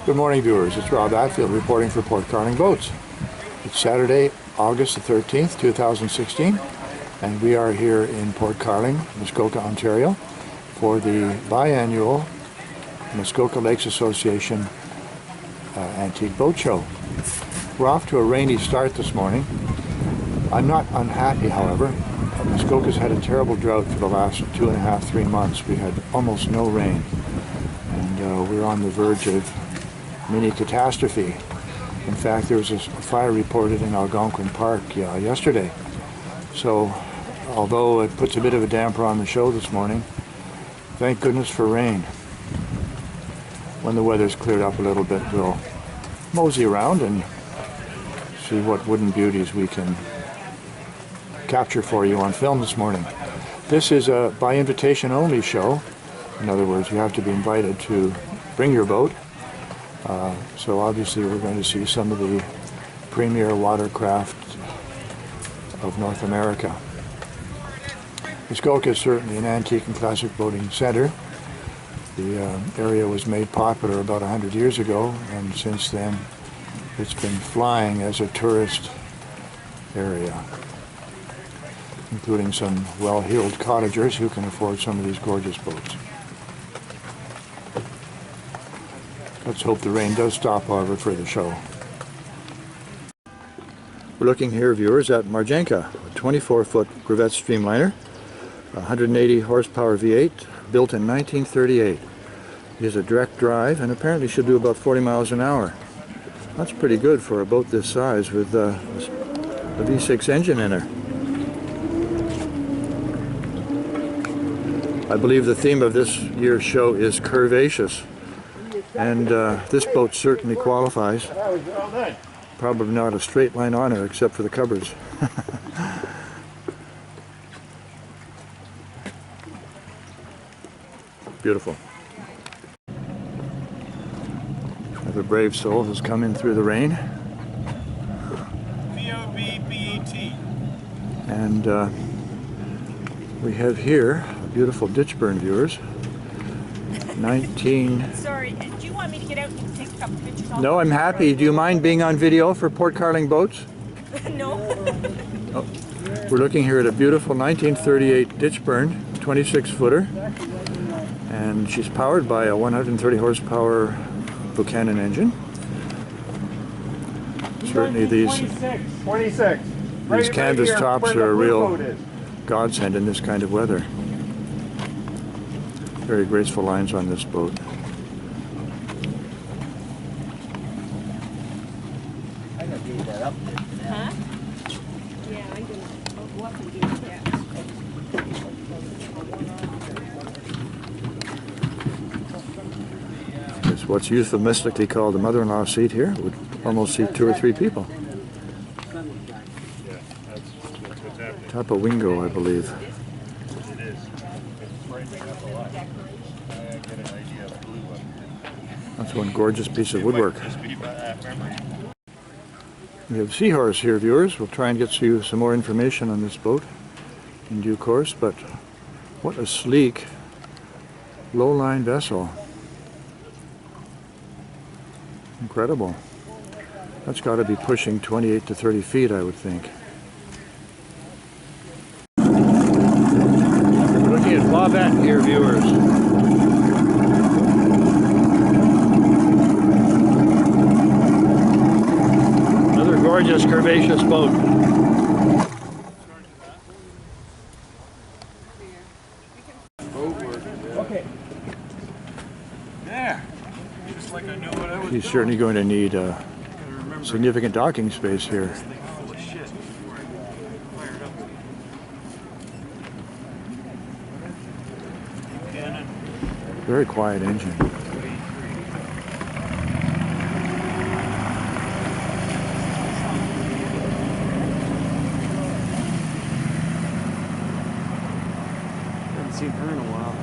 Good morning, viewers. It's Rob Atfield reporting for Port Carling Boats. It's Saturday, August the 13th, 2016, and we are here in Port Carling, Muskoka, Ontario, for the biannual Muskoka Lakes Association Antique Boat Show. We're off to a rainy start this morning. I'm not unhappy, however. Muskoka's had a terrible drought for the last 2.5, 3 months. We had almost no rain, and we're on the verge of mini catastrophe. In fact, there was a fire reported in Algonquin Park yesterday. So, although it puts a bit of a damper on the show this morning, thank goodness for rain. When the weather's cleared up a little bit, we'll mosey around and see what wooden beauties we can capture for you on film this morning. This is a by invitation only show. In other words, you have to be invited to bring your boat. So obviously we're going to see some of the premier watercraft of North America. Muskoka is certainly an antique and classic boating center. The area was made popular about 100 years ago, and since then it's been flying as a tourist area, including some well-heeled cottagers who can afford some of these gorgeous boats. Let's hope the rain does stop, however, for the show. We're looking here, viewers, at Marjenka, a 24-foot Gravette streamliner, 180 horsepower V8, built in 1938. It is a direct drive and apparently should do about 40 miles an hour. That's pretty good for a boat this size with a V6 engine in her. I believe the theme of this year's show is curvaceous. And this boat certainly qualifies. Probably not a straight line on her except for the cupboards. Beautiful. Another brave soul has come in through the rain. V-O-B-B-E-T. And we have here a beautiful ditch burn, viewers. Sorry, do you want me to get out and take a couple pictures? No, I'm happy. Do you mind being on video for Port Carling Boats? No. Oh. We're looking here at a beautiful 1938 ditch burn, 26-footer. And she's powered by a 130 horsepower Buchanan engine. Certainly these canvas tops are a real godsend in this kind of weather. Very graceful lines on this boat. I'm gonna give that up there. Huh? Yeah, I'm gonna go up and do that. It's what's euphemistically called the mother-in-law seat here. It would almost seat 2 or 3 people. Top of Wingo, I believe. That's one gorgeous piece of woodwork. We have Seahorse here, viewers. We'll try and get you some more information on this boat in due course, but what a sleek low-line vessel. Incredible. That's got to be pushing 28 to 30 feet, I would think. We're looking at Bobette here, viewers. Gorgeous curvaceous boat. Okay. There. Just like I knew what I was She's certainly going to need significant docking space here. full of shit before I fired up. Cannon. Very quiet engine. Seen her in a while.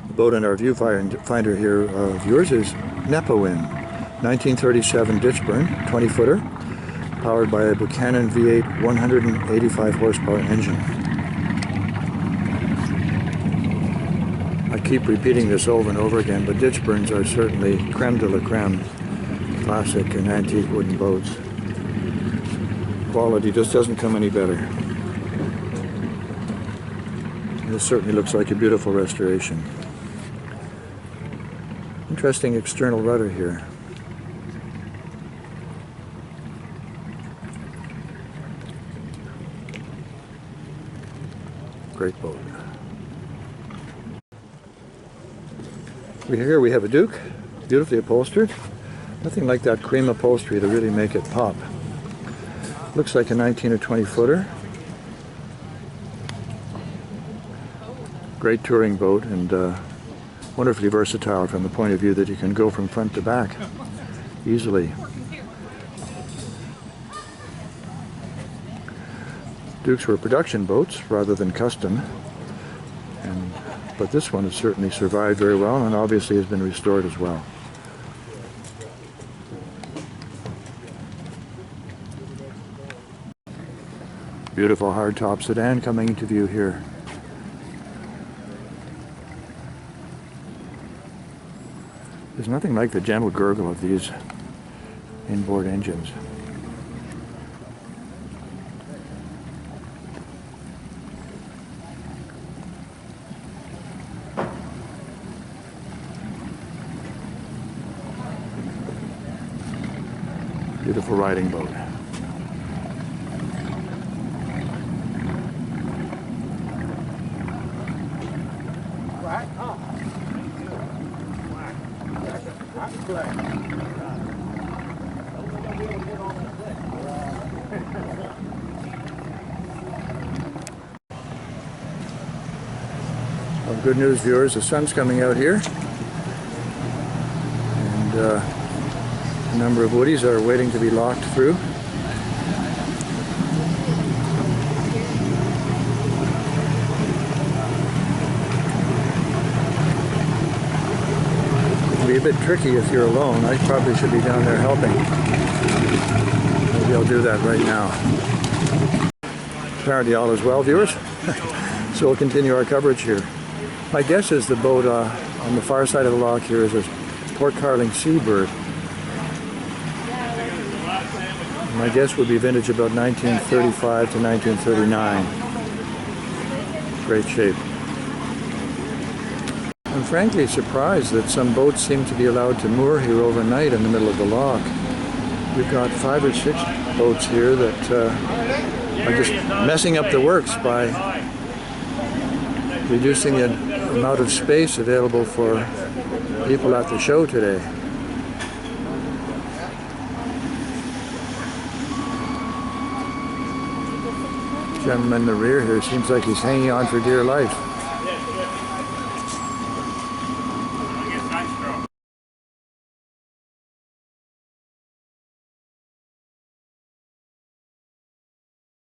The boat in our viewfinder here, viewers, is Nepawin, 1937 ditch burn, 20-footer, powered by a Buchanan V8 185 horsepower engine. keep repeating this over and over again, but ditch burns are certainly creme de la creme. Classic and antique wooden boats. Quality just doesn't come any better. This certainly looks like a beautiful restoration. Interesting external rudder here. Great boat. Here we have a Duke, beautifully upholstered. Nothing like that cream upholstery to really make it pop. Looks like a 19 or 20 footer. Great touring boat and wonderfully versatile from the point of view that you can go from front to back easily. Dukes were production boats rather than custom, but this one has certainly survived very well and obviously has been restored as well. Beautiful hardtop sedan coming into view here. There's nothing like the gentle gurgle of these inboard engines. Beautiful riding boat. Well, good news, viewers. The sun's coming out here, and a number of woodies are waiting to be locked through. It'll be a bit tricky if you're alone. I probably should be down there helping. Maybe I'll do that right now. Apparently all is well, viewers. So we'll continue our coverage here. My guess is the boat on the far side of the lock here is a Port Carling Seabird. My guess would be vintage about 1935 to 1939. Great shape. I'm frankly surprised that some boats seem to be allowed to moor here overnight in the middle of the lock. We've got 5 or 6 boats here that are just messing up the works by reducing the amount of space available for people at the show today. Gentleman in the rear here seems like he's hanging on for dear life.